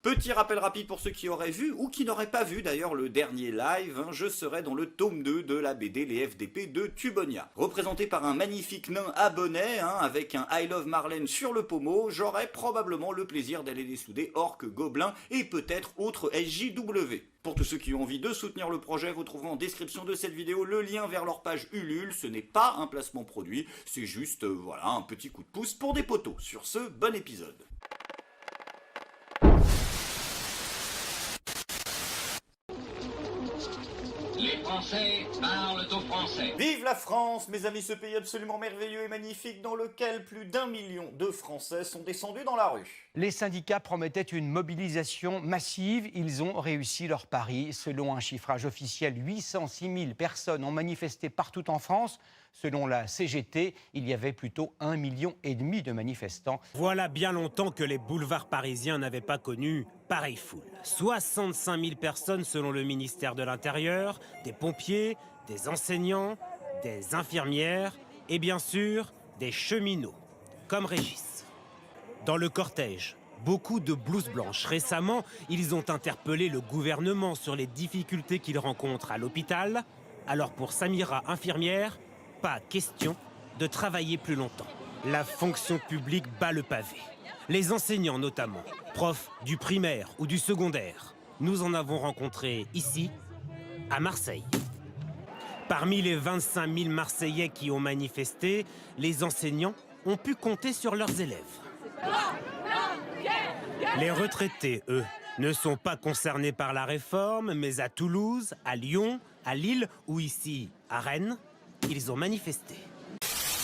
Petit rappel rapide pour ceux qui auraient vu ou qui n'auraient pas vu d'ailleurs le dernier live, je serai dans le tome 2 de la BD Les FDP de Tubonia. Représenté par un magnifique nain à bonnet, avec un I Love Marlène sur le pommeau, j'aurai probablement le plaisir d'aller dessouder orques, gobelins et peut-être autres SJW. Pour tous ceux qui ont envie de soutenir le projet, vous trouverez en description de cette vidéo le lien vers leur page Ulule. Ce n'est pas un placement produit, c'est juste voilà, un petit coup de pouce pour des potos. Sur ce, bon épisode. Les Français parlent au français. Vive la France, mes amis, ce pays absolument merveilleux et magnifique dans lequel plus d'1 million de Français sont descendus dans la rue. Les syndicats promettaient une mobilisation massive. Ils ont réussi leur pari. Selon un chiffrage officiel, 806 000 personnes ont manifesté partout en France. Selon la CGT, il y avait plutôt 1,5 million de manifestants. Voilà bien longtemps que les boulevards parisiens n'avaient pas connu pareille foule. 65 000 personnes selon le ministère de l'Intérieur, des pompiers, des enseignants, des infirmières et bien sûr des cheminots, comme Régis. Dans le cortège, beaucoup de blouses blanches. Récemment, ils ont interpellé le gouvernement sur les difficultés qu'ils rencontrent à l'hôpital. Alors pour Samira, infirmière, pas question de travailler plus longtemps. La fonction publique bat le pavé. Les enseignants notamment, profs du primaire ou du secondaire. Nous en avons rencontré ici, à Marseille. Parmi les 25 000 Marseillais qui ont manifesté, les enseignants ont pu compter sur leurs élèves. Les retraités, eux, ne sont pas concernés par la réforme, mais à Toulouse, à Lyon, à Lille ou ici, à Rennes, ils ont manifesté.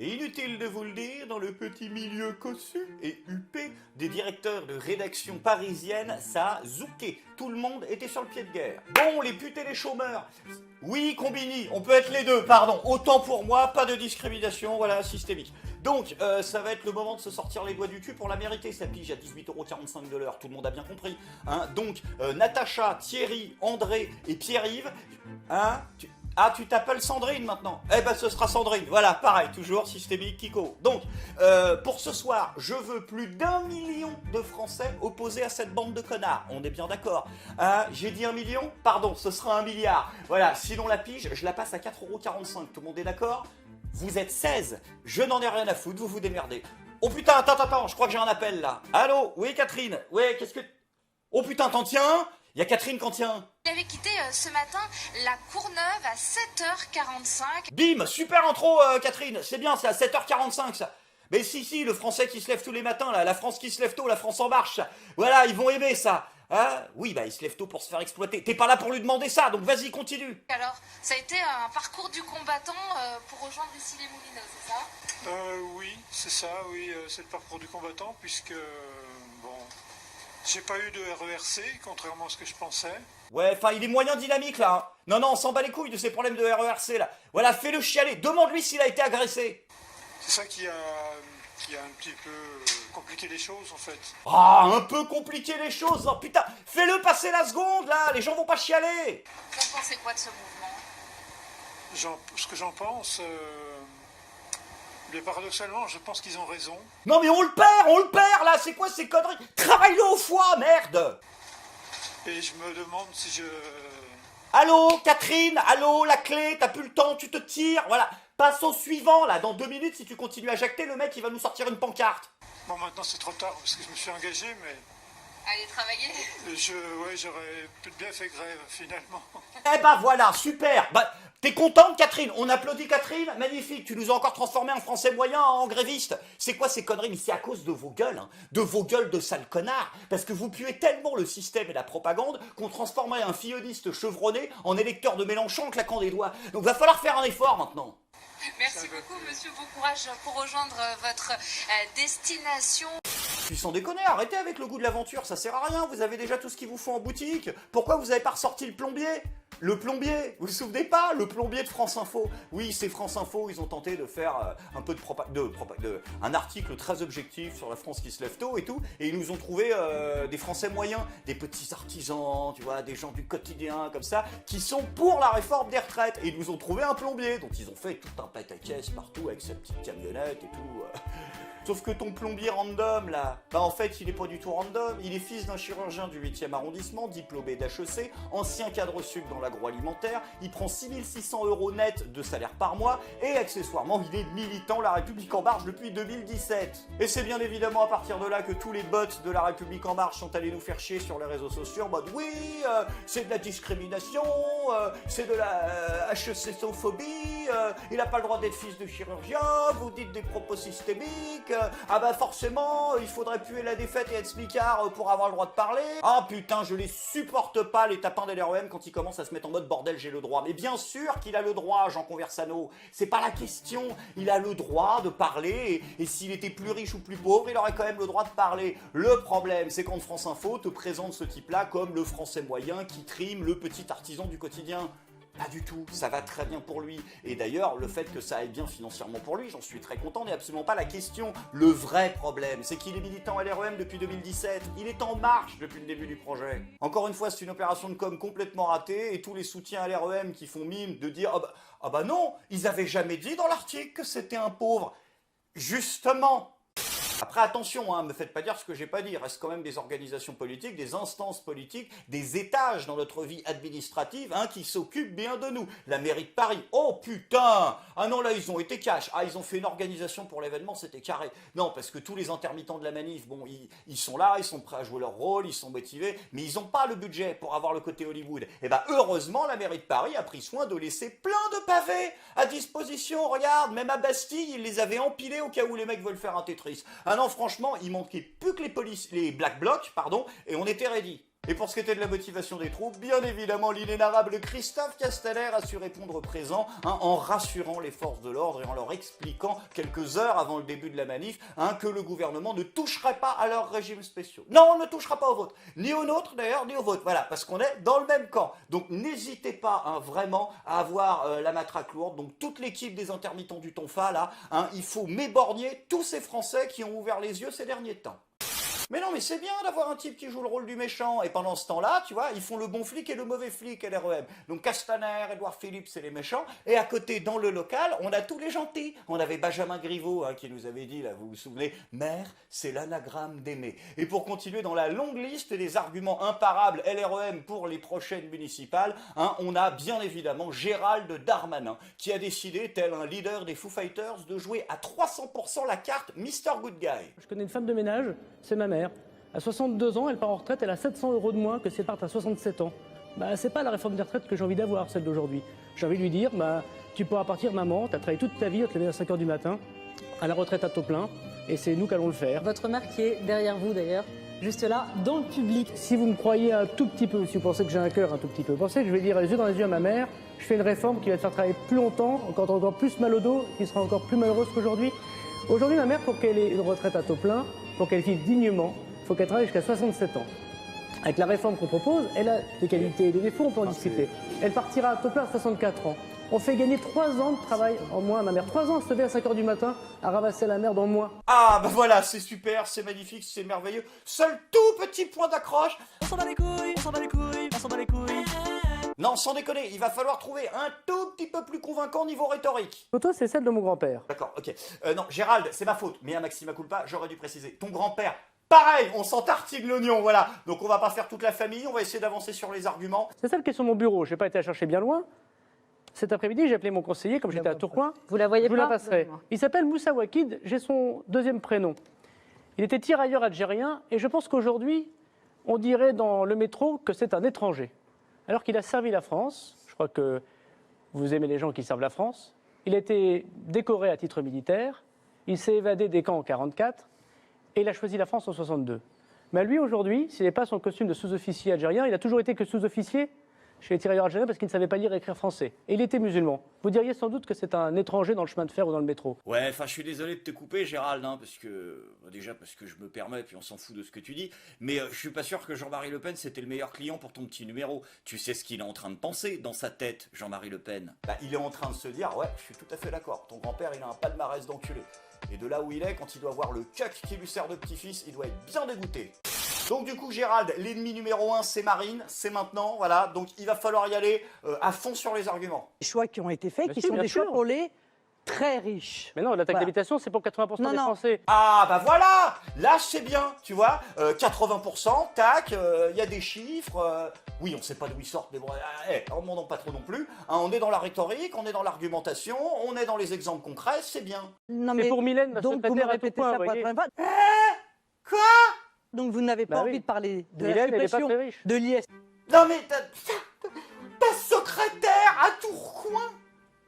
Et inutile de vous le dire, dans le petit milieu cossu et huppé des directeurs de rédaction parisienne, ça a zouké. Tout le monde était sur le pied de guerre. Bon, les putes et les chômeurs. Oui, Combini, on peut être les deux, pardon. Autant pour moi, pas de discrimination, voilà, systémique. Donc, ça va être le moment de se sortir les doigts du cul pour la mériter, sa pige à 18,45 € de l'heure, tout le monde a bien compris. Donc, Natacha, Thierry, André et Pierre-Yves, tu t'appelles Sandrine maintenant? Eh ben ce sera Sandrine, voilà, pareil, toujours systémique Kiko. Donc, pour ce soir, je veux plus d'1 million de Français opposés à cette bande de connards. On est bien d'accord. J'ai dit 1 million? Pardon, ce sera 1 milliard. Voilà, sinon la pige, je la passe à 4,45 €. Tout le monde est d'accord? Vous êtes 16, je n'en ai rien à foutre, vous vous démerdez. Oh putain, attends, je crois que j'ai un appel là. Allô? Oui Catherine? Ouais, qu'est-ce que... Oh putain, t'en tiens? Il y a Catherine qui en tient. Il avait quitté ce matin la Courneuve à 7h45. Bim, super intro Catherine, c'est bien, c'est à 7h45 ça. Mais si, le français qui se lève tous les matins, là, la France qui se lève tôt, la France en marche. Voilà, ils vont aimer ça. Oui, bah il se lève tôt pour se faire exploiter. T'es pas là pour lui demander ça, donc vas-y, continue. Alors, ça a été un parcours du combattant pour rejoindre ici les Moulineaux, c'est ça? Oui, c'est ça, oui, c'est le parcours du combattant, puisque, bon, j'ai pas eu de RERC, contrairement à ce que je pensais. Ouais, enfin, il est moyen dynamique, là. Non, on s'en bat les couilles de ces problèmes de RERC, là. Voilà, fais-le chialer, demande-lui s'il a été agressé. C'est ça qui a un petit peu compliqué les choses, en fait. Un peu compliqué les choses, oh putain. Fais-le passer la seconde, là, les gens vont pas chialer. Vous pensez quoi de ce mouvement? Ce que j'en pense... Mais paradoxalement, je pense qu'ils ont raison. Non mais on le perd là, c'est quoi ces conneries? Travaille-le au foie, merde. Et je me demande si je... Allô, Catherine, allô, la clé, t'as plus le temps, tu te tires, voilà. Passe au suivant, là, dans 2 minutes, si tu continues à jacter, le mec, il va nous sortir une pancarte. Bon, maintenant c'est trop tard, parce que je me suis engagé, mais... Allez travailler. Ouais, j'aurais bien fait grève, finalement. Eh ben voilà, super. Bah, t'es contente, Catherine? On applaudit Catherine? Magnifique, tu nous as encore transformé un français moyen en gréviste. C'est quoi ces conneries? Mais c'est à cause de vos gueules, de vos gueules de sales connards. Parce que vous puez tellement le système et la propagande qu'on transformerait un filloniste chevronné en électeur de Mélenchon en claquant des doigts. Donc va falloir faire un effort maintenant. Merci beaucoup, monsieur. Bon courage pour rejoindre votre destination. Puis sans déconner, arrêtez avec le goût de l'aventure, ça sert à rien, vous avez déjà tout ce qu'il vous faut en boutique. Pourquoi vous avez pas ressorti le plombier? Le plombier, vous vous souvenez pas? Le plombier de France Info. Oui, c'est France Info, ils ont tenté de faire un peu un article très objectif sur la France qui se lève tôt et tout, et ils nous ont trouvé des Français moyens, des petits artisans, tu vois, des gens du quotidien comme ça, qui sont pour la réforme des retraites, et ils nous ont trouvé un plombier, donc ils ont fait tout un pataquès partout avec sa petite camionnette et tout. Sauf que ton plombier random là, bah en fait il est pas du tout random, il est fils d'un chirurgien du 8e arrondissement, diplômé d'HEC, ancien cadre sup dans l'agroalimentaire, il prend 6600 € net de salaire par mois et accessoirement il est militant La République En Marche depuis 2017. Et c'est bien évidemment à partir de là que tous les bots de La République En Marche sont allés nous faire chier sur les réseaux sociaux en mode oui, c'est de la discrimination, c'est de la HEC-sophobie, il a pas le droit d'être fils de chirurgien, vous dites des propos systémiques, ah bah forcément, il faudrait puer la défaite et être smicard pour avoir le droit de parler. Ah putain, je les supporte pas les tapins de LREM quand ils commencent à se mettre en mode bordel, j'ai le droit. Mais bien sûr qu'il a le droit, Jean Conversano. C'est pas la question. Il a le droit de parler et s'il était plus riche ou plus pauvre, il aurait quand même le droit de parler. Le problème, c'est quand France Info te présente ce type-là comme le français moyen qui trime le petit artisan du quotidien. Pas du tout, ça va très bien pour lui. Et d'ailleurs, le fait que ça aille bien financièrement pour lui, j'en suis très content, n'est absolument pas la question. Le vrai problème, c'est qu'il est militant à LREM depuis 2017. Il est en marche depuis le début du projet. Encore une fois, c'est une opération de com complètement ratée et tous les soutiens à LREM qui font mime de dire ah bah non, ils avaient jamais dit dans l'article que c'était un pauvre. Justement. Après, attention, me faites pas dire ce que j'ai pas dit. Il reste quand même des organisations politiques, des instances politiques, des étages dans notre vie administrative qui s'occupent bien de nous. La mairie de Paris, oh putain! Ah non, là, ils ont été cash. Ah, ils ont fait une organisation pour l'événement, c'était carré. Non, parce que tous les intermittents de la manif, bon, ils sont là, ils sont prêts à jouer leur rôle, ils sont motivés, mais ils n'ont pas le budget pour avoir le côté Hollywood. Et ben, heureusement, la mairie de Paris a pris soin de laisser plein de pavés à disposition. Regarde, même à Bastille, ils les avaient empilés au cas où les mecs veulent faire un Tetris. Ah non, franchement, il manquait plus que les Black Blocs, et on était ready. Et pour ce qui était de la motivation des troupes, bien évidemment, l'inénarrable Christophe Castaner a su répondre présent en rassurant les forces de l'ordre et en leur expliquant quelques heures avant le début de la manif que le gouvernement ne toucherait pas à leurs régimes spéciaux. Non, on ne touchera pas aux vôtres. Ni aux nôtres d'ailleurs, ni aux vôtres. Voilà, parce qu'on est dans le même camp. Donc n'hésitez pas vraiment à avoir la matraque lourde. Donc toute l'équipe des intermittents du Tonfa, là, il faut m'éborgner tous ces Français qui ont ouvert les yeux ces derniers temps. Mais non, mais c'est bien d'avoir un type qui joue le rôle du méchant. Et pendant ce temps-là, tu vois, ils font le bon flic et le mauvais flic à LREM. Donc Castaner, Édouard Philippe, c'est les méchants. Et à côté, dans le local, on a tous les gentils. On avait Benjamin Griveaux qui nous avait dit, là, vous vous souvenez, maire, c'est l'anagramme d'aimer. Et pour continuer dans la longue liste des arguments imparables LREM pour les prochaines municipales, on a bien évidemment Gérald Darmanin, qui a décidé, tel un leader des Foo Fighters, de jouer à 300% la carte Mr. Good Guy. Je connais une femme de ménage, c'est ma mère. À 62 ans, elle part en retraite, elle a 700 € de moins que si elle part à 67 ans. C'est pas la réforme des retraites que j'ai envie d'avoir, celle d'aujourd'hui. J'ai envie de lui dire, tu pourras partir maman, t'as travaillé toute ta vie, à te lever à 5 h du matin, à la retraite à taux plein, et c'est nous qui allons le faire. Votre mère qui est derrière vous d'ailleurs, juste là, dans le public. Si vous me croyez un tout petit peu, si vous pensez que j'ai un cœur un tout petit peu, pensez que je vais dire les yeux dans les yeux à ma mère, je fais une réforme qui va te faire travailler plus longtemps, encore plus mal au dos, qui sera encore plus malheureuse qu'aujourd'hui. Aujourd'hui, ma mère, pour qu'elle ait une retraite à taux plein, pour qu'elle vive dignement, il faut qu'elle travaille jusqu'à 67 ans. Avec la réforme qu'on propose, elle a des qualités et des défauts, on peut en discuter. Elle partira à taux plein à 64 ans. On fait gagner 3 ans de travail en moins à ma mère. 3 ans à se lever à 5 h du matin, à ramasser la merde en moins. Ah bah voilà, c'est super, c'est magnifique, c'est merveilleux. Seul tout petit point d'accroche. On s'en bat les couilles, on s'en bat les couilles, on s'en bat les couilles. Non, sans déconner, il va falloir trouver un tout petit peu plus convaincant niveau rhétorique. Photo, c'est celle de mon grand-père. D'accord, ok. Non, Gérald, c'est ma faute, mais à Maxima Culpa, j'aurais dû préciser. Ton grand-père, pareil, on s'en tartine l'oignon, voilà. Donc on va pas faire toute la famille, on va essayer d'avancer sur les arguments. C'est celle qui est sur mon bureau, je n'ai pas été à chercher bien loin. Cet après-midi, j'ai appelé mon conseiller, comme j'étais à Tourcoing. Vous la voyez pas? Je vous la passerai. Il s'appelle Moussa Wakid, j'ai son deuxième prénom. Il était tirailleur algérien, et je pense qu'aujourd'hui, on dirait dans le métro que c'est un étranger. Alors qu'il a servi la France, je crois que vous aimez les gens qui servent la France, il a été décoré à titre militaire, il s'est évadé des camps en 1944, et il a choisi la France en 1962. Mais lui, aujourd'hui, s'il n'est pas son costume de sous-officier algérien, il a toujours été que sous-officier chez les tirailleurs algériens parce qu'il ne savait pas lire et écrire français. Et il était musulman. Vous diriez sans doute que c'est un étranger dans le chemin de fer ou dans le métro. Ouais, enfin, je suis désolé de te couper, Gérald, hein, parce que je me permets, puis on s'en fout de ce que tu dis, mais je suis pas sûr que Jean-Marie Le Pen c'était le meilleur client pour ton petit numéro. Tu sais ce qu'il est en train de penser dans sa tête, Jean-Marie Le Pen? Bah, il est en train de se dire, ouais, je suis tout à fait d'accord. Ton grand-père, il a un palmarès d'enculé. Et de là où il est, quand il doit voir le cuck qui lui sert de petit-fils, il doit être bien dégoûté. Donc du coup, Gérald, l'ennemi numéro 1, c'est Marine, c'est maintenant, voilà. Donc il va falloir y aller à fond sur les arguments. Les choix qui ont été faits, Bien qui sûr, sont bien des choix sûr. pour les très riches. Mais non, la taxe Voilà. d'habitation, c'est pour 80% Non, des non. Français. Ah bah voilà, là c'est bien, tu vois, 80%, tac, il y a des chiffres, oui on sait pas d'où ils sortent, mais bon, on m'en donne pas trop non plus, hein, on est dans la rhétorique, on est dans l'argumentation, on est dans les exemples concrets, c'est bien. Non, C'est pour Mylène, ma donc vous me secrétaire à tout répétez point, ça vous pour voyez. être pas. Quoi? Donc vous n'avez pas Bah envie oui. de parler de Mylène, la elle est pas suppression très riche. de l'IS. Non mais ta secrétaire à Tourcoing,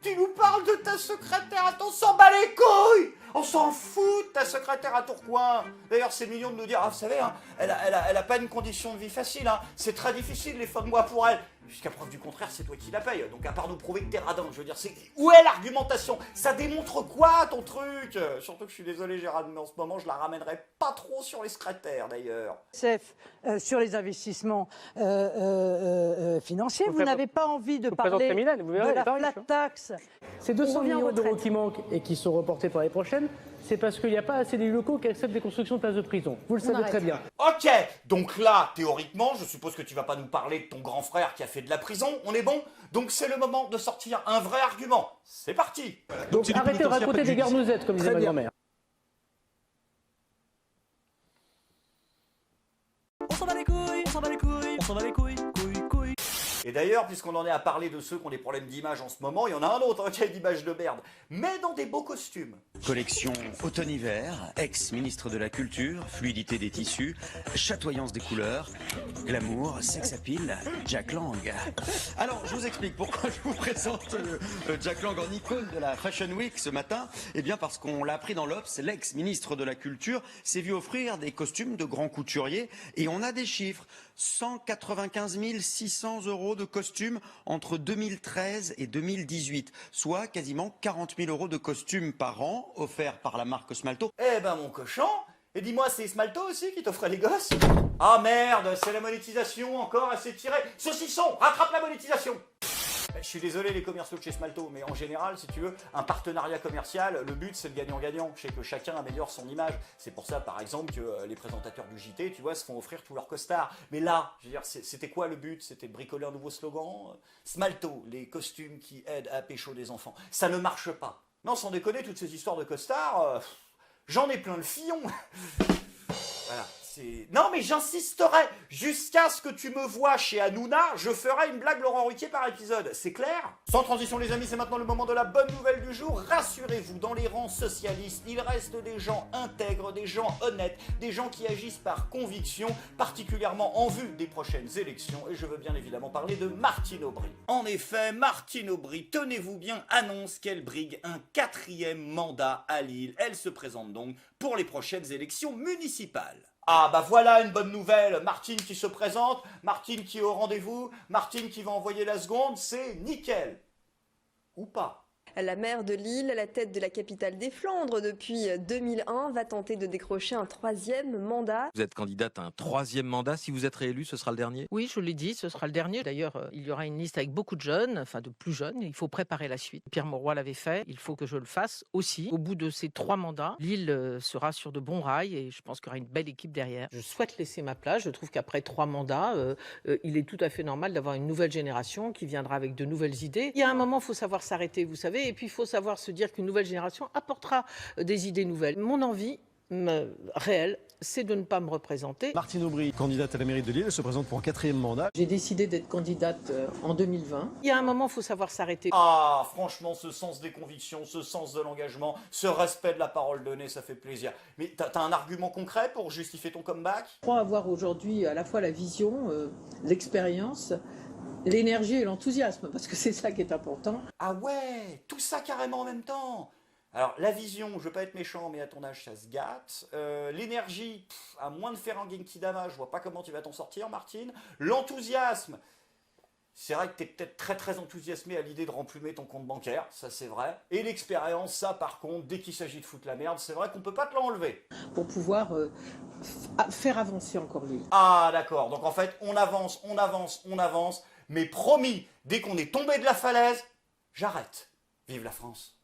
tu nous parles de ta secrétaire, on s'en bat les couilles, on s'en fout de ta secrétaire à Tourcoing. D'ailleurs c'est mignon de nous dire, ah vous savez, hein, elle a pas une condition de vie facile, hein. C'est très difficile les fins de mois pour elle. Jusqu'à preuve du contraire, c'est toi qui la payes. Donc à part nous prouver que t'es radin, je veux dire, où est l'argumentation? Ça démontre quoi ton truc? Surtout que je suis désolé Gérald, mais en ce moment je la ramènerai pas trop sur les secrétaires d'ailleurs. Sur les investissements financiers, Vous vous faites- n'avez pas envie de vous parler présenterez Mylène, vous verrez, de elle est la pas riche, flat hein. tax. Ces 200 On revient aux millions d'euros retraites. qui manquent et qui sont reportés pour l'année prochaine, c'est parce qu'il n'y a pas assez d'élus locaux qui acceptent des constructions de places de prison. Vous le savez arrête. très bien. Ok, donc là, théoriquement, je suppose que tu vas pas nous parler de ton grand frère qui a fait de la prison, on est bon? Donc c'est le moment de sortir un vrai argument. C'est parti! Donc arrêtez de raconter des garnouzettes, comme disait ma grand-mère. On s'en bat les couilles, on s'en bat les couilles, on s'en bat les couilles, couilles, couilles. Et d'ailleurs, puisqu'on en est à parler de ceux qui ont des problèmes d'image en ce moment, il y en a un autre qui a une image de merde, mais dans des beaux costumes. Collection automne-hiver, ex-ministre de la Culture, fluidité des tissus, chatoyance des couleurs, glamour, sex appeal, Jack Lang. Alors, je vous explique pourquoi je vous présente Jack Lang en icône de la Fashion Week ce matin. Eh bien, parce qu'on l'a appris dans l'Obs, l'ex-ministre de la Culture s'est vu offrir des costumes de grands couturiers et on a des chiffres. 195 600 € de costumes entre 2013 et 2018, soit quasiment 40 000 € de costumes par an, offerts par la marque Smalto. Eh ben mon cochon, et dis-moi, c'est Smalto aussi qui t'offrait les gosses? Ah merde, c'est la monétisation encore, elle s'est tirée. Saucisson, rattrape la monétisation! Je suis désolé les commerciaux de chez Smalto, mais en général, si tu veux, un partenariat commercial, le but c'est le gagnant-gagnant. Je sais que chacun améliore son image. C'est pour ça, par exemple, que les présentateurs du JT, tu vois, se font offrir tous leurs costards. Mais là, je veux dire, c'était quoi le but? C'était de bricoler un nouveau slogan? Smalto, les costumes qui aident à pécho des enfants. Ça ne marche pas. Non, sans déconner, toutes ces histoires de costards, j'en ai plein le fillon. Voilà. Non mais j'insisterai, jusqu'à ce que tu me vois chez Hanouna, je ferai une blague Laurent Ruquier par épisode, c'est clair? Sans transition les amis, c'est maintenant le moment de la bonne nouvelle du jour. Rassurez-vous, dans les rangs socialistes, il reste des gens intègres, des gens honnêtes, des gens qui agissent par conviction, particulièrement en vue des prochaines élections, et je veux bien évidemment parler de Martine Aubry. En effet, Martine Aubry, tenez-vous bien, annonce qu'elle brigue un 4e mandat à Lille. Elle se présente donc pour les prochaines élections municipales. Ah bah voilà une bonne nouvelle, Martine qui se présente, Martine qui est au rendez-vous, Martine qui va envoyer la seconde, c'est nickel. Ou pas. La maire de Lille, à la tête de la capitale des Flandres depuis 2001, va tenter de décrocher un 3e mandat. Vous êtes candidate à un 3e mandat. Si vous êtes réélu, ce sera le dernier? Oui, je l'ai dit, ce sera le dernier. D'ailleurs, il y aura une liste avec beaucoup de jeunes, enfin de plus jeunes. Il faut préparer la suite. Pierre Mauroy l'avait fait. Il faut que je le fasse aussi. Au bout de ces 3 mandats, Lille sera sur de bons rails et je pense qu'il y aura une belle équipe derrière. Je souhaite laisser ma place. Je trouve qu'après 3 mandats, il est tout à fait normal d'avoir une nouvelle génération qui viendra avec de nouvelles idées. Il y a un moment, il faut savoir s'arrêter, vous savez, et puis il faut savoir se dire qu'une nouvelle génération apportera des idées nouvelles. Mon envie réelle, c'est de ne pas me représenter. Martine Aubry, candidate à la mairie de Lille, elle se présente pour un 4e mandat. J'ai décidé d'être candidate en 2020. Il y a un moment, il faut savoir s'arrêter. Ah, franchement, ce sens des convictions, ce sens de l'engagement, ce respect de la parole donnée, ça fait plaisir. Mais t'as un argument concret pour justifier ton comeback? Je crois avoir aujourd'hui à la fois la vision, l'expérience, l'énergie et l'enthousiasme, parce que c'est ça qui est important. Ah ouais, tout ça carrément en même temps. Alors, la vision, je veux pas être méchant, mais à ton âge, ça se gâte. L'énergie, à moins de faire un Genki Dama, je vois pas comment tu vas t'en sortir, Martine. L'enthousiasme, C'est vrai que t'es peut-être très enthousiasmé à l'idée de remplumer ton compte bancaire, ça c'est vrai. Et l'expérience, ça par contre, dès qu'il s'agit de foutre la merde, c'est vrai qu'on peut pas te l'enlever. Pour pouvoir faire avancer encore l'île. Ah d'accord, donc en fait on avance, mais promis, dès qu'on est tombé de la falaise, j'arrête. Vive la France.